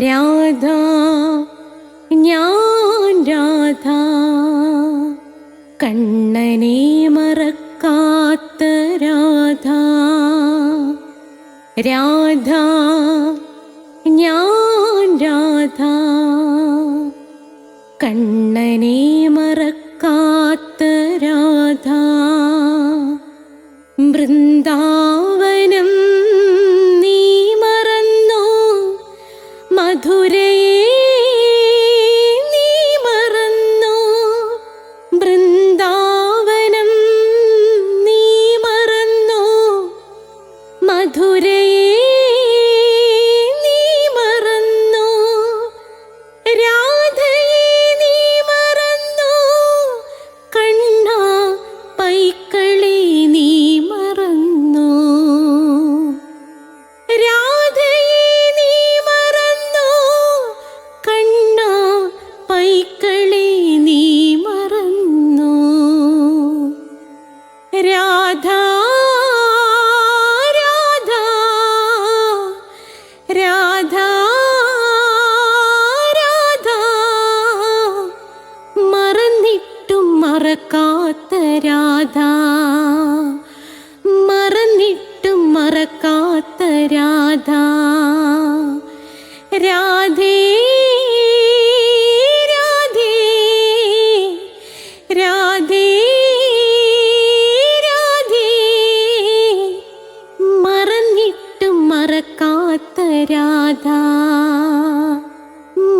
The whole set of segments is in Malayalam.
രാധ ഞാൻ രാധ കണ്ണനെ മറക്കാത്ത രാധ. രാധ ഞാൻ രാധ കണ്ണനെ മറക്കാത്ത രാധ. വൃന്ദാവനം നീ മറന്നോ, മധുരയെ നീ മറന്നോ. വൃന്ദാവനം നീ മറന്നോ, മധുരയെ നീ മറന്നോ. രാധയെ നീ മറന്നോ, കണ്ണാ പൈക്കളെ നീ മറന്നോ. രാധയെ നീ മറന്നോ, കണ്ണാ പൈക്കളെ നീ മറന്നോ. രാധ രാധ രാധ രാധ മറന്നിട്ടും മറക്കാത്ത രാധ. മറന്നിട്ടും മറക്കാത്ത രാധ. രാധേ രാധേ രാധേ രാധേ മറന്നിട്ടും മറക്കാത്ത രാധ.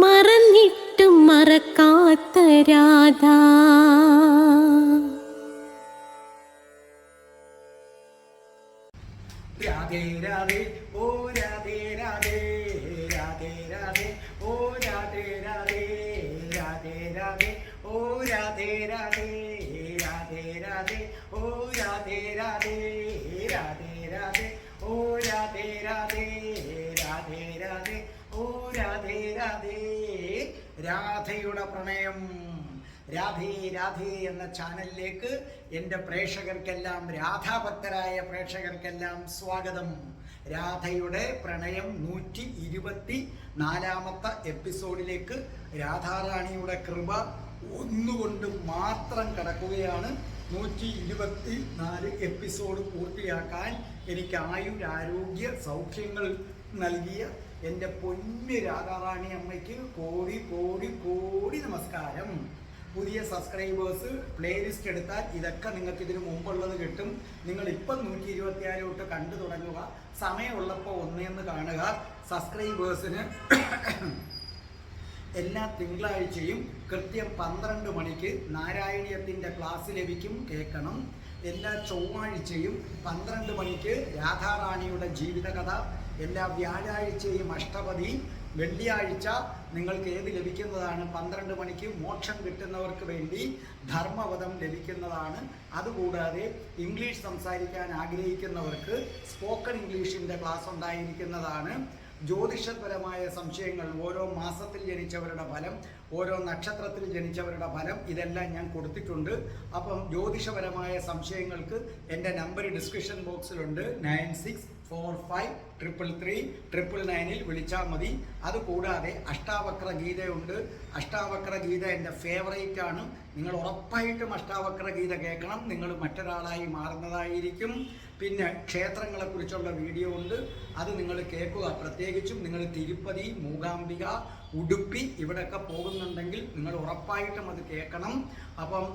മറന്നിട്ടും മറക്കാത്ത രാധ. രാധേ രാധേ ഓ രാധേ രാധേ രാധേ രാധേ ഓ രാധേ രാധേ രാധേ രാധേ ഓ രാധേ രാധേ രാധേ രാധേ ഓ രാധേ രാധേ രാധേ രാധേ ഓ രാധേ രാധേ രാധേ രാധേ ഓ രാധേ രാധേ. രാധയുടെ പ്രണയം. രാധേ രാധേ എന്ന ചാനലിലേക്ക് എൻ്റെ പ്രേക്ഷകർക്കെല്ലാം, രാധാഭക്തരായ പ്രേക്ഷകർക്കെല്ലാം സ്വാഗതം. രാധയുടെ പ്രണയം 124 എപ്പിസോഡിലേക്ക് രാധാറാണിയുടെ കൃപ ഒന്നുകൊണ്ട് മാത്രം കടക്കുകയാണ്. 124 എപ്പിസോഡ് പൂർത്തിയാക്കാൻ എനിക്ക് ആയുരാരോഗ്യ സൗഖ്യങ്ങൾ നൽകിയ എൻ്റെ പൊന്ന് രാധാറാണി അമ്മയ്ക്ക് കോടി കോടി കോടി നമസ്കാരം. പുതിയ സബ്സ്ക്രൈബേഴ്സ് പ്ലേലിസ്റ്റ് എടുത്താൽ ഇതൊക്കെ നിങ്ങൾക്ക് ഇതിനു മുമ്പുള്ളത് കിട്ടും. നിങ്ങൾ ഇപ്പം 126 തൊട്ട് കണ്ടു തുടങ്ങുക. സമയമുള്ളപ്പോൾ ഒന്നേന്ന് കാണുക. സബ്സ്ക്രൈബേഴ്സിന് എല്ലാ തിങ്കളാഴ്ചയും കൃത്യം 12 മണിക്ക് നാരായണീയത്തിൻ്റെ ക്ലാസ് ലഭിക്കും, കേൾക്കണം. എല്ലാ ചൊവ്വാഴ്ചയും 12 മണിക്ക് രാധാറാണിയുടെ ജീവിതകഥ. എല്ലാ വ്യാഴാഴ്ചയും അഷ്ടപതി. വെള്ളിയാഴ്ച നിങ്ങൾക്ക് ഏത് ലഭിക്കുന്നതാണ്? 12 മണിക്ക് മോക്ഷം കിട്ടുന്നവർക്ക് വേണ്ടി ധർമ്മപദം ലഭിക്കുന്നതാണ്. അതുകൂടാതെ ഇംഗ്ലീഷ് സംസാരിക്കാൻ ആഗ്രഹിക്കുന്നവർക്ക് സ്പോക്കൺ ഇംഗ്ലീഷിൻ്റെ ക്ലാസ് ഉണ്ടായിരിക്കുന്നതാണ്. ജ്യോതിഷപരമായ സംശയങ്ങൾ, ഓരോ മാസത്തിൽ ജനിച്ചവരുടെ ഫലം, ഓരോ നക്ഷത്രത്തിൽ ജനിച്ചവരുടെ ഫലം, ഇതെല്ലാം ഞാൻ കൊടുത്തിട്ടുണ്ട്. അപ്പം ജ്യോതിഷപരമായ സംശയങ്ങൾക്ക് എൻ്റെ നമ്പർ ഡിസ്ക്രിപ്ഷൻ ബോക്സിലുണ്ട്. 96453339 വിളിച്ചാൽ മതി. അതുകൂടാതെ അഷ്ടാവക്ര ഗീതയുണ്ട്. അഷ്ടാവക്ര ഗീത എൻ്റെ ഫേവറേറ്റ് ആണ്. നിങ്ങൾ ഉറപ്പായിട്ടും അഷ്ടാവക്ര ഗീത കേൾക്കണം. നിങ്ങൾ മറ്റൊരാളായി മാറുന്നതായിരിക്കും. പിന്നെ ക്ഷേത്രങ്ങളെക്കുറിച്ചുള്ള വീഡിയോ ഉണ്ട്, അത് നിങ്ങൾ കേൾക്കുക. പ്രത്യേകിച്ചും നിങ്ങൾ തിരുപ്പതി, മൂകാംബിക, ഉടുപ്പി ഇവിടെയൊക്കെ പോകുന്നുണ്ടെങ്കിൽ നിങ്ങൾ ഉറപ്പായിട്ടും അത് കേൾക്കണം. അപ്പം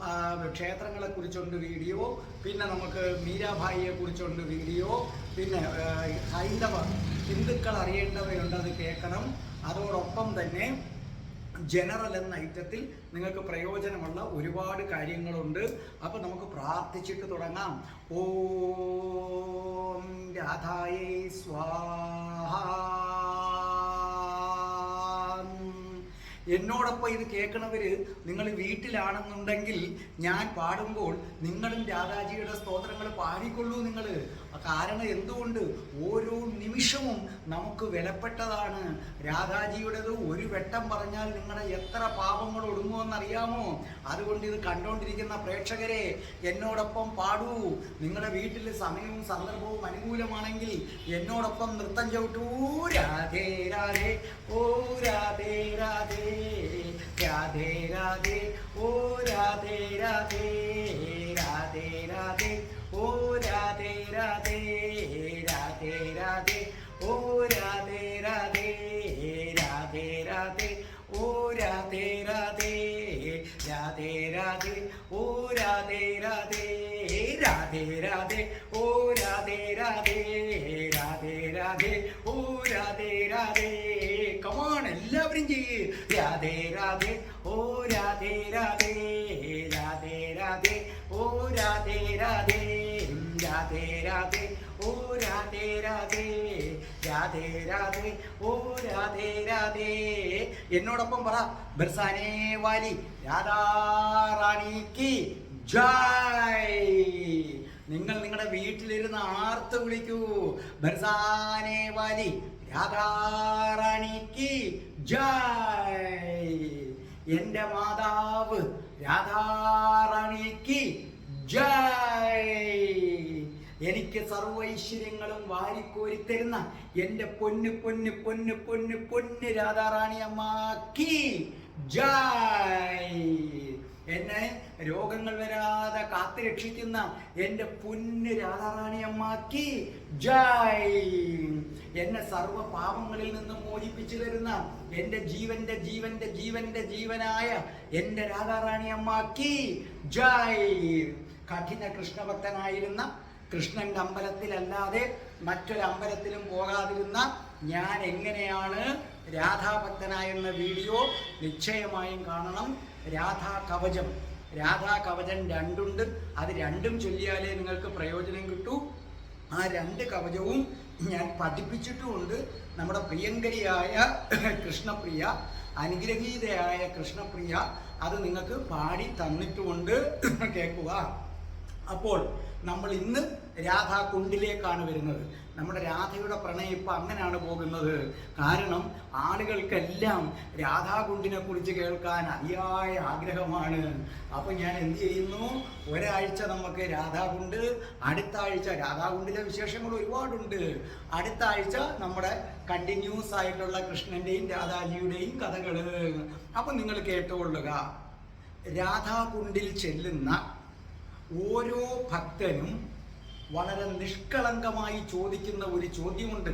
ക്ഷേത്രങ്ങളെക്കുറിച്ചുണ്ട് വീഡിയോ. പിന്നെ നമുക്ക് മീരാഭായിയെ കുറിച്ചുണ്ട് വീഡിയോ. പിന്നെ ഹിന്ദുക്കൾ അറിയേണ്ടവയുണ്ട്, അത് കേൾക്കണം. അതോടൊപ്പം തന്നെ ജനറൽ എന്ന ഐറ്റത്തിൽ നിങ്ങൾക്ക് പ്രയോജനമുള്ള ഒരുപാട് കാര്യങ്ങളുണ്ട്. അപ്പോൾ നമുക്ക് പ്രാർത്ഥിച്ചിട്ട് തുടങ്ങാം. ഓം രാധായേ സ്വാഹ. എന്നോടൊപ്പം ഇത് കേൾക്കണവർ നിങ്ങൾ വീട്ടിലാണെന്നുണ്ടെങ്കിൽ ഞാൻ പാടുമ്പോൾ നിങ്ങളും രാധാജിയുടെ സ്തോത്രങ്ങൾ പാടിക്കൊള്ളൂ നിങ്ങൾ. കാരണം എന്തുകൊണ്ട് ഓരോ നിമിഷവും നമുക്ക് വിലപ്പെട്ടതാണ്. രാധാജിയുടേത് ഒരു വെട്ടം പറഞ്ഞാൽ നിങ്ങളുടെ എത്ര പാപങ്ങൾ ഒടുങ്ങുമെന്നറിയാമോ? അതുകൊണ്ട് ഇത് കണ്ടുകൊണ്ടിരിക്കുന്ന പ്രേക്ഷകരെ എന്നോടൊപ്പം പാടൂ. നിങ്ങളുടെ വീട്ടിൽ സമയവും സന്ദർഭവും അനുകൂലമാണെങ്കിൽ എന്നോടൊപ്പം നൃത്തം ചവിട്ടൂ. രാധേ രാധേ ഓ രാധേ രാധേ, രാധേ രാധേ ഓ രാധേ രാധേ, രാധേ രാധേ ഓ രാധേ രാധേ, രാധേ രാധേ ഓ രാധേ രാധേ, രാധേ രാധേ ഓ രാധേ രാധേ, രാധേ രാധേ ഓ രാധേ രാധേ, രാധേ രാധേ ഓ രാധേ രാധേ, രാധേ രാധേ ഓ രാധേ രാധേ. കമാൺ എല്ലാവരും ചെയ്യേ. രാധേ രാധേ ഓ രാധേ രാധേ, രാധേ രാധേ ഓ രാധേ രാധേ, രാധേ രാധേ ഓ രാധേ രാധേ, രാധേ രാധേ ഓ രാധേ രാധേ. എന്നോടൊപ്പം പറ. ബർസാനെ വാലി രാധാ റാണി കി ജയ്. നിങ്ങൾ നിങ്ങളുടെ വീട്ടിലിരുന്ന് ആർത്ത് വിളിക്കൂ. ബർസാനെ വാലി രാധാ റാണി കി ജയ്. എന്റെ മാതാവ് രാധാ റാണി കി ജയ്. എനിക്ക് സർവൈശ്വര്യങ്ങളും വാരിക്കോരി തരുന്ന എൻ്റെ പൊന്ന് പൊന്ന് പൊന്ന് പൊന്ന് പൊന്ന് രാധാറാണി അമ്മക്ക് ജയ്. എന്നെ രോഗങ്ങൾ വരാതെ കാത്തു രക്ഷിക്കുന്ന എൻ്റെ പൊന്ന് രാധാറാണി അമ്മക്ക് ജയ്. എന്നെ സർവ പാപങ്ങളിൽ നിന്നും മോചിപ്പിച്ചു തരുന്ന എൻ്റെ ജീവന്റെ ജീവന്റെ ജീവന്റെ ജീവനായ എൻ്റെ രാധാറാണി അമ്മക്ക് ജയ്. കഠിന കൃഷ്ണഭക്തനായിരുന്ന കൃഷ്ണന്റെ അമ്പലത്തിലല്ലാതെ മറ്റൊരു അമ്പലത്തിലും പോകാതിരുന്ന ഞാൻ എങ്ങനെയാണ് രാധാഭക്തനായെന്ന വീഡിയോ നിശ്ചയമായും കാണണം. രാധാ കവചം, രാധാ കവചം രണ്ടുണ്ട്. അത് രണ്ടും ചൊല്ലിയാലേ നിങ്ങൾക്ക് പ്രയോജനം കിട്ടൂ. ആ രണ്ട് കവചവും ഞാൻ പഠിപ്പിച്ചിട്ടുമുണ്ട്. നമ്മുടെ പ്രിയങ്കരിയായ കൃഷ്ണപ്രിയ, അനുഗ്രഹീതയായ കൃഷ്ണപ്രിയ അത് നിങ്ങൾക്ക് പാടി തന്നിട്ടുമുണ്ട്. കേൾക്കുക. അപ്പോൾ നമ്മൾ ഇന്ന് രാധാ കുണ്ടിലേക്കാണ് വരുന്നത്. നമ്മുടെ രാധയുടെ പ്രണയം ഇപ്പം അങ്ങനെയാണ് പോകുന്നത്. കാരണം ആളുകൾക്കെല്ലാം രാധാകുണ്ടിനെ കുറിച്ച് കേൾക്കാൻ അതിയായ ആഗ്രഹമാണ്. അപ്പം ഞാൻ എന്ത് ചെയ്യുന്നു, ഒരാഴ്ച നമുക്ക് രാധാകുണ്ട്, അടുത്ത ആഴ്ച രാധാകുണ്ടിലെ വിശേഷങ്ങൾ ഒരുപാടുണ്ട്. അടുത്ത ആഴ്ച നമ്മുടെ കണ്ടിന്യൂസ് ആയിട്ടുള്ള കൃഷ്ണൻ്റെയും രാധാജിയുടെയും കഥകൾ. അപ്പം നിങ്ങൾ കേട്ടുകൊള്ളുക. രാധാകുണ്ടിൽ ചെല്ലുന്ന ഓരോ ഭക്തനും വളരെ നിഷ്കളങ്കമായി ചോദിക്കുന്ന ഒരു ചോദ്യമുണ്ട്.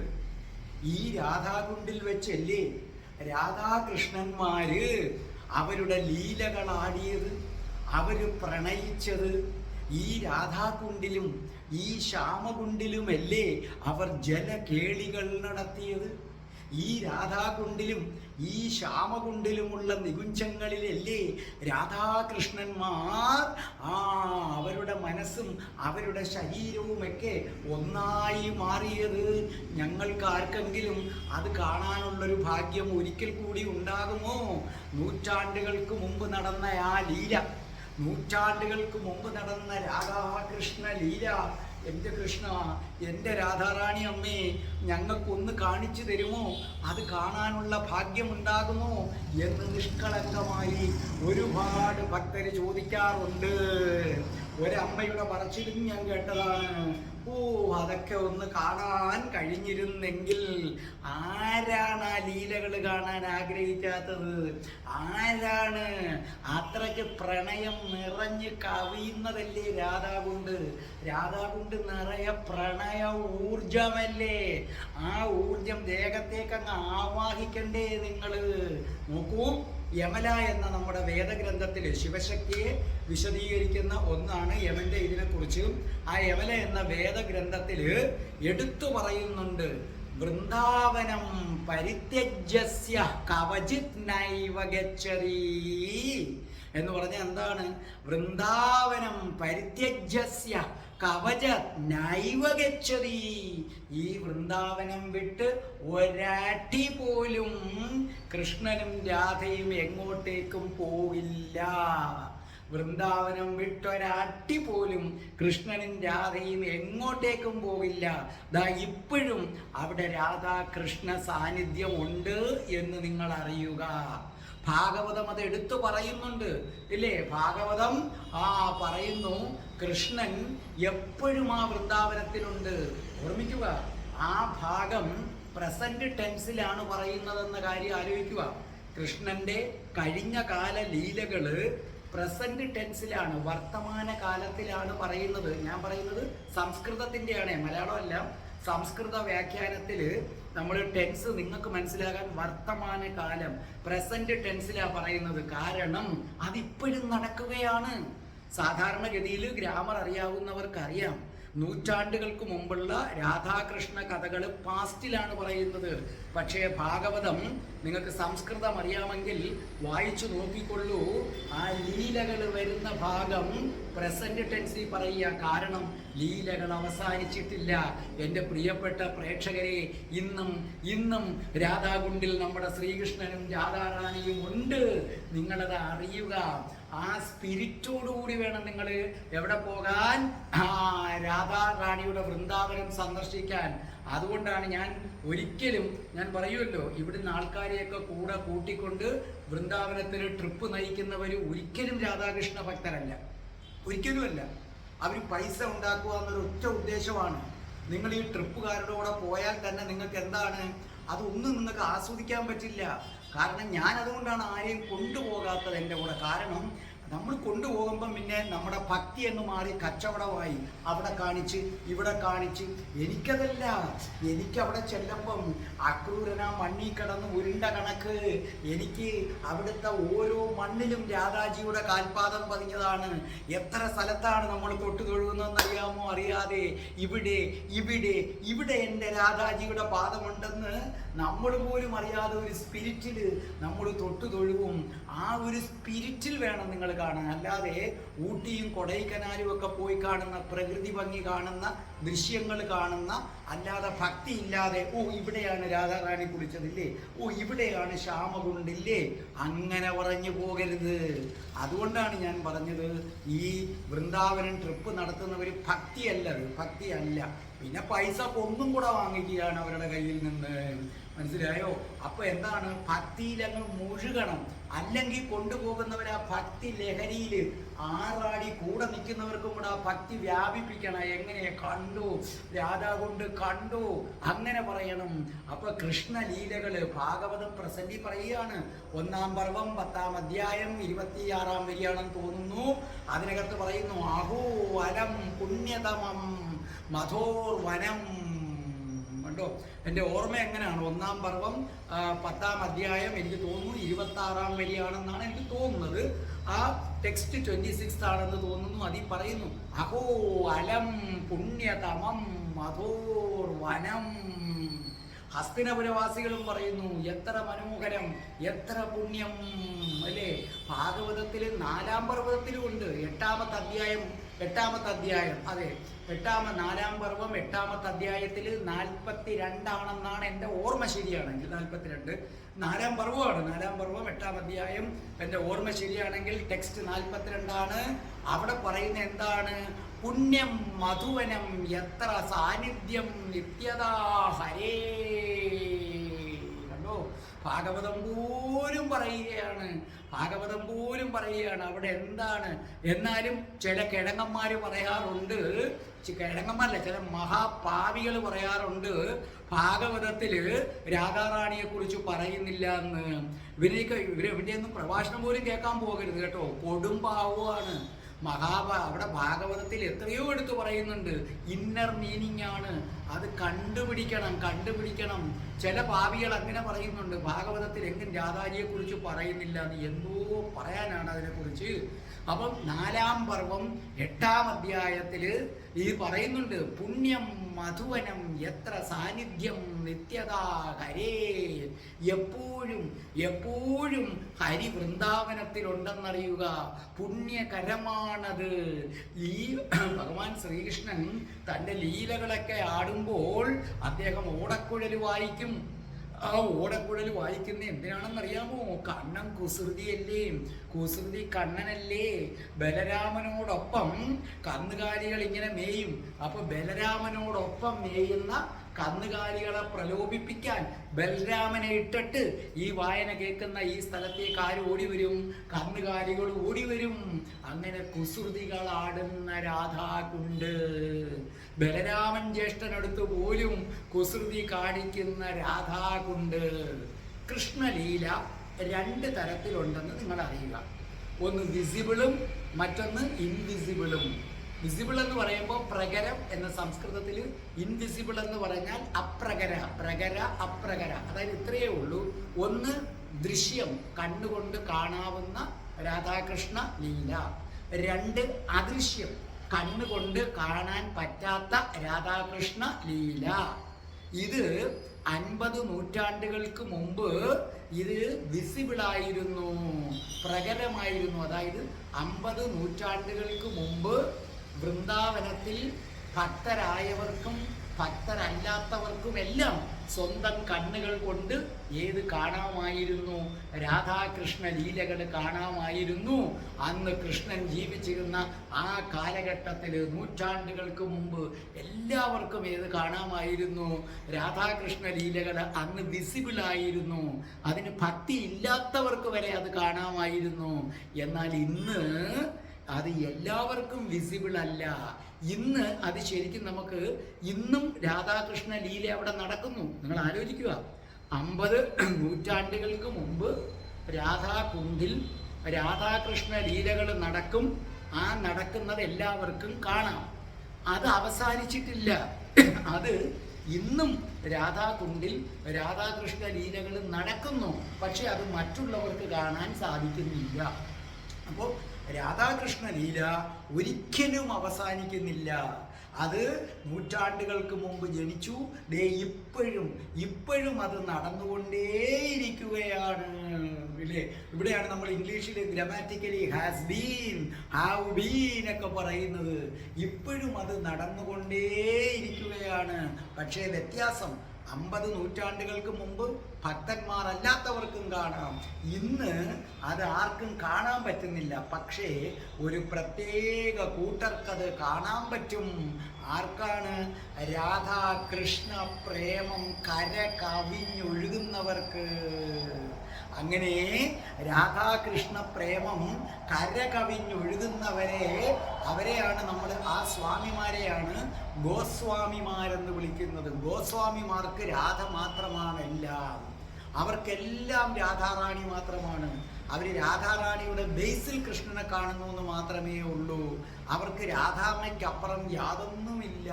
ഈ രാധാകുണ്ടിൽ വെച്ചല്ലേ രാധാകൃഷ്ണന്മാര് അവരുടെ ലീലകളാടിയത്, അവര് പ്രണയിച്ചത്? ഈ രാധാകുണ്ടിലും ഈ ശ്യാമകുണ്ടിലുമല്ലേ അവർ ജലകേളികൾ നടത്തിയത്? ഈ രാധാകുണ്ടിലും ഈ ശ്യാമകുണ്ടിലുമുള്ള നികുഞ്ചങ്ങളിലല്ലേ രാധാകൃഷ്ണന്മാർ അവരുടെ മനസ്സും അവരുടെ ശരീരവുമൊക്കെ ഒന്നായി മാറിയത്? ഞങ്ങൾക്ക് ആർക്കെങ്കിലും അത് കാണാനുള്ളൊരു ഭാഗ്യം ഒരിക്കൽ കൂടി ഉണ്ടാകുമോ? നൂറ്റാണ്ടുകൾക്ക് മുമ്പ് നടന്ന ആ ലീല, നൂറ്റാണ്ടുകൾക്ക് മുമ്പ് നടന്ന രാധാകൃഷ്ണ ലീല, എൻ്റെ കൃഷ്ണ, എൻ്റെ രാധാറാണി അമ്മേ, ഞങ്ങൾക്കൊന്ന് കാണിച്ചു തരുമോ? അത് കാണാനുള്ള ഭാഗ്യമുണ്ടാകുമോ എന്ന് നിഷ്കളങ്കമായി ഒരുപാട് ഭക്തർ ചോദിക്കാറുണ്ട്. ഒരമ്മയുടെ പറച്ചിലും ഞാൻ കേട്ടതാണ്. അതൊക്കെ ഒന്ന് കാണാൻ കഴിഞ്ഞിരുന്നെങ്കിൽ. ആരാണ് ആ ലീലകൾ കാണാൻ ആഗ്രഹിക്കാത്തത്? ആരാണ്? അത്രയ്ക്ക് പ്രണയം നിറഞ്ഞ് കവിയുന്നതല്ലേ രാധാകുണ്ട്. രാധാകുണ്ട് നിറയെ പ്രണയ ഊർജമല്ലേ. ആ ഊർജം ദേഹത്തേക്ക് അങ്ങ് ആവാഹിക്കണ്ടേ നിങ്ങൾ? നോക്കൂ, യമല എന്ന നമ്മുടെ വേദഗ്രന്ഥത്തിൽ ശിവശക്തിയെ വിശദീകരിക്കുന്ന ഒന്നാണ് യമന്റെ ഇതിനെക്കുറിച്ച്. ആ യമല എന്ന വേദഗ്രന്ഥത്തിൽ എടുത്തു പറയുന്നുണ്ട്, വൃന്ദാവനം പരിത്യജ്യസ്യ കവചിത് നൈവ ഗച്ഛതി എന്ന് പറഞ്ഞാൽ എന്താണ്? വൃന്ദാവനം പരിത്യജ്യസ്യ കവച നൈവഗച്ഛതി. ഈ വൃന്ദാവനം വിട്ട് ഒരാട്ടി പോലും കൃഷ്ണനും രാധയും എങ്ങോട്ടേക്കും പോവില്ല. വൃന്ദാവനം വിട്ടൊരാട്ടി പോലും കൃഷ്ണനും രാധയും എങ്ങോട്ടേക്കും പോകില്ല. ദാ ഇപ്പോഴും അവിടെ രാധാകൃഷ്ണ സാന്നിധ്യം ഉണ്ട് എന്ന് നിങ്ങൾ അറിയുക. ഭാഗവതം അത് എടുത്തു പറയുന്നുണ്ട് ഇല്ലേ? ഭാഗവതം പറയുന്നു കൃഷ്ണൻ എപ്പോഴും ആ വൃന്ദാവനത്തിലുണ്ട്. ഓർമ്മിക്കുക, ആ ഭാഗം പ്രസന്റ് ടെൻസിലാണ് പറയുന്നതെന്ന കാര്യം ആലോചിക്കുക. കൃഷ്ണന്റെ കഴിഞ്ഞ കാല ലീലകള് പ്രസന്റ് ടെൻസിലാണ്, വർത്തമാന കാലത്തിലാണ് പറയുന്നത്. ഞാൻ പറയുന്നത് സംസ്കൃതത്തിൻ്റെയാണ്, മലയാളമല്ല. സംസ്കൃത വ്യാഖ്യാനത്തിൽ നമ്മൾ ടെൻസ് നിങ്ങൾക്ക് മനസ്സിലാകാൻ വർത്തമാന കാലം പ്രസന്റ് ടെൻസിലാണ് പറയുന്നത്. കാരണം അതിപ്പോഴും നടക്കുകയാണ്. സാധാരണഗതിയിൽ ഗ്രാമർ അറിയാവുന്നവർക്കറിയാം, നൂറ്റാണ്ടുകൾക്ക് മുമ്പുള്ള രാധാകൃഷ്ണ കഥകൾ പാസ്റ്റിലാണ് പറയുന്നത്. പക്ഷേ ഭാഗവതം നിങ്ങൾക്ക് സംസ്കൃതം അറിയാമെങ്കിൽ വായിച്ചു നോക്കിക്കൊള്ളൂ. ആ ലീലകൾ വരുന്ന ഭാഗം പ്രസന്റ് ടെൻസിൽ പറയുക. കാരണം ലീലകൾ അവസാനിച്ചിട്ടില്ല. എൻ്റെ പ്രിയപ്പെട്ട പ്രേക്ഷകരെ, ഇന്നും രാധാകുണ്ടിൽ നമ്മുടെ ശ്രീകൃഷ്ണനും രാധാറാണിയും ഉണ്ട്. നിങ്ങളത് അറിയുക. ആ സ്പിരിറ്റോടുകൂടി വേണം നിങ്ങൾ എവിടെ പോകാൻ? രാധാറാണിയുടെ വൃന്ദാവനം സന്ദർശിക്കാൻ. അതുകൊണ്ടാണ് ഞാൻ പറയുമല്ലോ, ഇവിടുന്ന് ആൾക്കാരെയൊക്കെ കൂടെ കൂട്ടിക്കൊണ്ട് വൃന്ദാവനത്തിൽ ട്രിപ്പ് നയിക്കുന്നവർ ഒരിക്കലും രാധാകൃഷ്ണ ഭക്തരല്ല, ഒരിക്കലുമല്ല. അവർ പൈസ ഉണ്ടാക്കുക എന്നൊരു ഒറ്റ ഉദ്ദേശമാണ്. നിങ്ങൾ ഈ ട്രിപ്പുകാരുടെ കൂടെ പോയാൽ തന്നെ നിങ്ങൾക്ക് എന്താണ്, അതൊന്നും നിങ്ങൾക്ക് ആസ്വദിക്കാൻ പറ്റില്ല. കാരണം ഞാൻ അതുകൊണ്ടാണ് ആരെയും കൊണ്ടുപോകാത്തത് എൻ്റെ കൂടെ. കാരണം നമ്മൾ കൊണ്ടുപോകുമ്പം പിന്നെ നമ്മുടെ ഭക്തി എന്ന് മാറി കച്ചവടമായി. അവിടെ കാണിച്ച് ഇവിടെ കാണിച്ച്. എനിക്കതല്ല. എനിക്കവിടെ ചെല്ലുമ്പം അക്രൂരന മണ്ണി കിടന്ന് ഉരുണ്ട കണക്ക്. എനിക്ക് അവിടുത്തെ ഓരോ മണ്ണിലും രാധാജിയുടെ കാൽപാദം പതിഞ്ഞതാണ്. എത്ര സ്ഥലത്താണ് നമ്മൾ തൊട്ട് തൊഴുകുന്നതെന്നറിയാമോ? അറിയാതെ ഇവിടെ എൻ്റെ രാധാജിയുടെ പാദമുണ്ടെന്ന് നമ്മൾ പോലും അറിയാതെ ഒരു സ്പിരിറ്റിൽ നമ്മൾ തൊട്ട് തൊഴുകും. ആ ഒരു സ്പിരിറ്റിൽ വേണം നിങ്ങൾ കാണാൻ. അല്ലാതെ ഊട്ടിയും കൊടൈക്കനാലും ഒക്കെ പോയി കാണുന്ന, പ്രകൃതി ഭംഗി കാണുന്ന, ദൃശ്യങ്ങൾ കാണുന്ന, അല്ലാതെ ഭക്തി ഇല്ലാതെ ഇവിടെയാണ് രാധാറാണി കുളിച്ചതില്ലേ, ഇവിടെയാണ് ശ്യാമകുണ്ടില്ലേ, അങ്ങനെ പറഞ്ഞു പോകരുത്. അതുകൊണ്ടാണ് ഞാൻ പറഞ്ഞത്, ഈ വൃന്ദാവനം ട്രിപ്പ് നടത്തുന്നവർ ഭക്തിയല്ല. പിന്നെ പൈസ ഒന്നും കൂടെ വാങ്ങിക്കുകയാണ് അവരുടെ കയ്യിൽ നിന്ന്. മനസ്സിലായോ? അപ്പൊ എന്താണ്? ഭക്തിയിലങ്ങ് മുഴുകണം. അല്ലെങ്കിൽ കൊണ്ടുപോകുന്നവർ ആ ഭക്തി ലഹരിയിൽ ആറാടി കൂടെ നിൽക്കുന്നവർക്കും കൂടെ ആ ഭക്തി വ്യാപിപ്പിക്കണം. എങ്ങനെ? കണ്ടു, രാധാകുണ്ട് കണ്ടു, അങ്ങനെ പറയണം. അപ്പൊ കൃഷ്ണലീലകള് ഭാഗവതം പ്രസന്റി പറയുകയാണ്. 1-ാം പർവം 10-ാം അധ്യായം 26-ാം വരിയാണെന്ന് തോന്നുന്നു. അതിനകത്ത് പറയുന്നു, അഹോ അലം പുണ്യതമം മധോർ വനം. കണ്ടോ? എൻ്റെ ഓർമ്മ എങ്ങനെയാണ്? 1-ാം പർവം 10-ാം അധ്യായം എനിക്ക് തോന്നുന്നു 26-ാം വരിയാണെന്നാണ് എനിക്ക് തോന്നുന്നത്. ആ ടെക്സ്റ്റ് 26 ആണെന്ന് തോന്നുന്നു. അതിൽ പറയുന്നു, അഹോ അലം പുണ്യതമം മധോർ വനം. ഹസ്തിനപുരവാസികളും പറയുന്നു, എത്ര മനോഹരം, എത്ര പുണ്യം അല്ലേ? ഭാഗവതത്തിൽ 4-ാം പർവ്വതത്തിലും ഉണ്ട്. 8-ാമത്തെ അധ്യായം അതെ, 4-ാം പർവ്വം 8-ാമത്തെ അധ്യായത്തിൽ 42 ആണെന്നാണ് എൻ്റെ ഓർമ്മ ശരിയാണെങ്കിൽ. 42 4-ാം പർവ്വമാണ്. 4-ാം പർവ്വം 8-ാം അധ്യായം എൻ്റെ ഓർമ്മ ശരിയാണെങ്കിൽ ടെക്സ്റ്റ് 42 ആണ്. അവിടെ പറയുന്ന എന്താണ്? പുണ്യം മധുവനം എത്ര സാന്നിധ്യം നിത്യതാ ഹരേ. കണ്ടോ? ഭാഗവതം പോലും പറയുകയാണ് അവിടെ എന്താണ്. എന്നാലും ചില കിഴങ്ങന്മാര് പറയാറുണ്ട്, കിഴങ്ങന്മാരല്ല, ചില മഹാപാവികൾ പറയാറുണ്ട്, ഭാഗവതത്തില് രാധാറാണിയെ കുറിച്ച് പറയുന്നില്ല എന്ന്. ഇവരുടെ ഒന്നും പ്രഭാഷണം പോലും കേൾക്കാൻ പോകരുത് കേട്ടോ. കൊടുമ്പാവുകയാണ്. അവിടെ ഭാഗവതത്തിൽ എത്രയോ എടുത്ത് പറയുന്നുണ്ട്. ഇന്നർ മീനിങ് ആണ്, അത് കണ്ടുപിടിക്കണം. ചില പാവികൾ അങ്ങനെ പറയുന്നുണ്ട്, ഭാഗവതത്തിൽ എങ്ങും രാധാജിയെ കുറിച്ച് പറയുന്നില്ല എന്ന്. എന്തോ പറയാനാണ് അതിനെക്കുറിച്ച്. അപ്പം 4-ാം പർവം 8-ാം അധ്യായത്തിൽ ഈ പറയുന്നുണ്ട്, പുണ്യം മധുവനം എത്ര സാന്നിധ്യം നിത്യതാ ഹരേ. എപ്പോഴും എപ്പോഴും ഹരി വൃന്ദാവനത്തിലുണ്ടെന്നറിയുക. പുണ്യകരമാണത്. ഈ ഭഗവാൻ ശ്രീകൃഷ്ണൻ തൻ്റെ ലീലകളൊക്കെ ആടുമ്പോൾ അദ്ദേഹം ഓടക്കുഴൽ വായിക്കും. ആ ഓടക്കുഴൽ വായിക്കുന്ന എന്തിനാണെന്നറിയാമോ? കണ്ണൻ കുസൃതിയല്ലേ, കുസൃതി കണ്ണനല്ലേ. ബലരാമനോടൊപ്പം കന്നുകാലികൾ ഇങ്ങനെ മേയും. അപ്പൊ ബലരാമനോടൊപ്പം മേയുന്ന കന്നുകാലികളെ പ്രലോഭിപ്പിക്കാൻ ബലരാമനെ ഇട്ടിട്ട് ഈ വായന കേൾക്കുന്ന ഈ സ്ഥലത്തേക്ക് ആര് ഓടി വരും? കന്നുകാലികൾ ഓടി വരും. അങ്ങനെ കുസൃതികളാടുന്ന രാധാകുണ്ട്. ബലരാമൻ ജ്യേഷ്ഠനടുത്ത് പോലും കുസൃതി കാണിക്കുന്ന രാധാകുണ്ട്. കൃഷ്ണലീല രണ്ട് തരത്തിലുണ്ടെന്ന് നിങ്ങൾ അറിയുക. ഒന്ന് വിസിബിളും മറ്റൊന്ന് ഇൻവിസിബിളും. വിസിബിൾ എന്ന് പറയുമ്പോൾ പ്രകരം എന്ന സംസ്കൃതത്തിൽ, ഇൻവിസിബിൾ എന്ന് പറഞ്ഞാൽ അപ്രകര, പ്രകര അപ്രകര. അതായത് ഇത്രയേ ഉള്ളൂ. ഒന്ന് ദൃശ്യം, കണ്ണുകൊണ്ട് കാണാവുന്ന രാധാകൃഷ്ണ ലീല. രണ്ട് അദൃശ്യം, കണ്ണുകൊണ്ട് കാണാൻ പറ്റാത്ത രാധാകൃഷ്ണ ലീല. ഇത് 50 നൂറ്റാണ്ടുകൾക്ക് മുമ്പ് ഇത് വിസിബിളായിരുന്നു, പ്രകരമായിരുന്നു. അതായത് 50 നൂറ്റാണ്ടുകൾക്ക് മുമ്പ് വൃന്ദാവനത്തിൽ ഭക്തരായവർക്കും ഭക്തരല്ലാത്തവർക്കുമെല്ലാം സ്വന്തം കണ്ണുകൾ കൊണ്ട് ഏത് കാണാമായിരുന്നു? രാധാകൃഷ്ണ ലീലകൾ കാണാമായിരുന്നു. അന്ന് കൃഷ്ണൻ ജീവിച്ചിരുന്ന ആ കാലഘട്ടത്തിൽ, നൂറ്റാണ്ടുകൾക്ക് മുമ്പ് എല്ലാവർക്കും ഏത് കാണാമായിരുന്നു? രാധാകൃഷ്ണ ലീലകൾ അന്ന് വിസിബിളായിരുന്നു. അതിന് ഭക്തി ഇല്ലാത്തവർക്ക് വരെ അത് കാണാമായിരുന്നു. എന്നാൽ ഇന്ന് അത് എല്ലാവർക്കും വിസിബിൾ അല്ല. ഇന്ന് അത് ശരിക്കും നമുക്ക് ഇന്നും രാധാകൃഷ്ണ ലീല അവിടെ നടക്കുന്നു. നിങ്ങൾ ആലോചിക്കുക, 50 നൂറ്റാണ്ടുകൾക്ക് മുമ്പ് രാധാകുണ്ടിൽ രാധാകൃഷ്ണ ലീലകൾ നടക്കും. ആ നടക്കുന്നത് എല്ലാവർക്കും കാണാം. അത് അവസാനിച്ചിട്ടില്ല. അത് ഇന്നും രാധാകുണ്ടിൽ രാധാകൃഷ്ണ ലീലകൾ നടക്കുന്നു. പക്ഷെ അത് മറ്റുള്ളവർക്ക് കാണാൻ സാധിക്കുന്നില്ല. അപ്പോൾ രാധാകൃഷ്ണ ലീല ഒരിക്കലും അവസാനിക്കുന്നില്ല. അത് നൂറ്റാണ്ടുകൾക്ക് മുമ്പ് ജനിച്ചു. ഇപ്പോഴും അത് നടന്നുകൊണ്ടേയിരിക്കുകയാണ്. ഇല്ലേ? ഇവിടെയാണ് നമ്മൾ ഇംഗ്ലീഷിൽ grammatically has been, have been ഒക്കെ പറയുന്നത്. ഇപ്പോഴും അത് നടന്നുകൊണ്ടേയിരിക്കുകയാണ്. പക്ഷേ വ്യത്യാസം, 50 നൂറ്റാണ്ടുകൾക്ക് മുമ്പ് ഭക്തന്മാരല്ലാത്തവർക്കും കാണാം. ഇന്ന് അത് ആർക്കും കാണാൻ പറ്റുന്നില്ല. പക്ഷേ ഒരു പ്രത്യേക കൂട്ടർക്കത് കാണാൻ പറ്റും. ആർക്കാണ്? രാധാകൃഷ്ണ പ്രേമം കര കവിഞ്ഞൊഴുകുന്നവർക്ക്. അങ്ങനെ രാധാകൃഷ്ണ പ്രേമം കര കവിഞ്ഞൊഴുകുന്നവരെ, അവരെയാണ് നമ്മൾ, ആ സ്വാമിമാരെയാണ് ഗോസ്വാമിമാരെന്ന് വിളിക്കുന്നത്. ഗോസ്വാമിമാർക്ക് രാധ മാത്രമാണ് എല്ലാം. അവർക്കെല്ലാം രാധാറാണി മാത്രമാണ്. അവർ രാധാറാണിയുടെ ബേസിൽ കൃഷ്ണനെ കാണുന്നു എന്ന് മാത്രമേ ഉള്ളൂ. അവർക്ക് രാധാമ്മയ്ക്കപ്പുറം യാതൊന്നുമില്ല.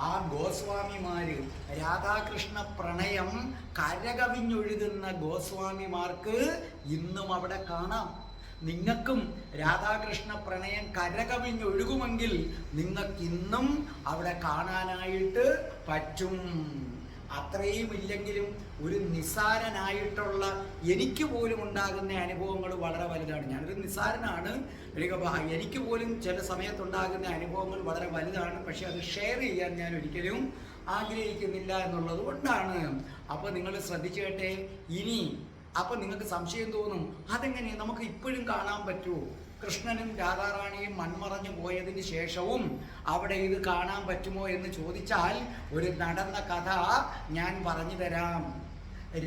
ആ ഗോസ്വാമിമാര്, രാധാകൃഷ്ണ പ്രണയം കരകവിഞ്ഞൊഴുകുന്ന ഗോസ്വാമിമാർക്ക് ഇന്നും അവിടെ കാണാം. നിങ്ങൾക്കും രാധാകൃഷ്ണ പ്രണയം കരകവിഞ്ഞൊഴുകുമെങ്കിൽ നിങ്ങൾക്കിന്നും അവിടെ കാണാനായിട്ട് പറ്റും. അത്രയും ഇല്ലെങ്കിലും ഒരു നിസ്സാരനായിട്ടുള്ള എനിക്ക് പോലും ഉണ്ടാകുന്ന അനുഭവങ്ങൾ വളരെ വലുതാണ്. ഞാനൊരു നിസ്സാരനാണ്, എനിക്ക് പോലും ചില സമയത്തുണ്ടാകുന്ന അനുഭവങ്ങൾ വളരെ വലുതാണ്. പക്ഷെ അത് ഷെയർ ചെയ്യാൻ ഞാൻ ഒരിക്കലും ആഗ്രഹിക്കുന്നില്ല എന്നുള്ളത് കൊണ്ടാണ്. അപ്പോൾ നിങ്ങൾ ശ്രദ്ധിച്ചു കേട്ടെ. ഇനി അപ്പം നിങ്ങൾക്ക് സംശയം തോന്നും, അതെങ്ങനെ നമുക്ക് ഇപ്പോഴും കാണാൻ പറ്റുമോ? കൃഷ്ണനും രാധാറാണിയും മൺമറഞ്ഞു പോയതിന് ശേഷവും അവിടെ ഇത് കാണാൻ പറ്റുമോ എന്ന് ചോദിച്ചാൽ ഒരു നടന്ന കഥ ഞാൻ പറഞ്ഞു തരാം.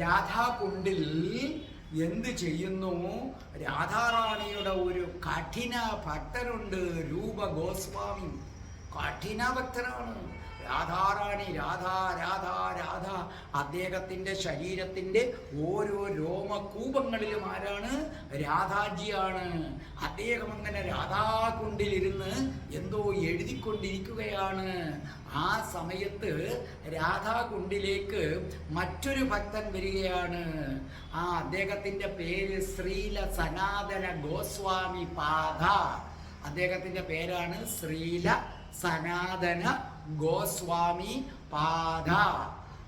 രാധാകുണ്ടിൽ എന്ത് ചെയ്യുന്നു? രാധാറാണിയുടെ ഒരു കഠിന ഭക്തനുണ്ട്, രൂപ ഗോസ്വാമി. കഠിന ഭക്തനാണ് രാധാറാണി. രാധ അദ്ദേഹത്തിൻ്റെ ശരീരത്തിൻ്റെ ഓരോ രോമകൂപങ്ങളിലും ആരാണ്? രാധാജിയാണ്. അദ്ദേഹം അങ്ങനെ രാധാകുണ്ടിലിരുന്ന് എന്തോ എഴുതിക്കൊണ്ടിരിക്കുകയാണ്. ആ സമയത്ത് രാധാകുണ്ടിലേക്ക് മറ്റൊരു ഭക്തൻ വരികയാണ്. അദ്ദേഹത്തിൻ്റെ പേര് ശ്രീല സനാതന ഗോസ്വാമി പാദ. അദ്ദേഹത്തിൻ്റെ പേരാണ് ശ്രീല സനാതന ഗോസ്വാമി പാദ.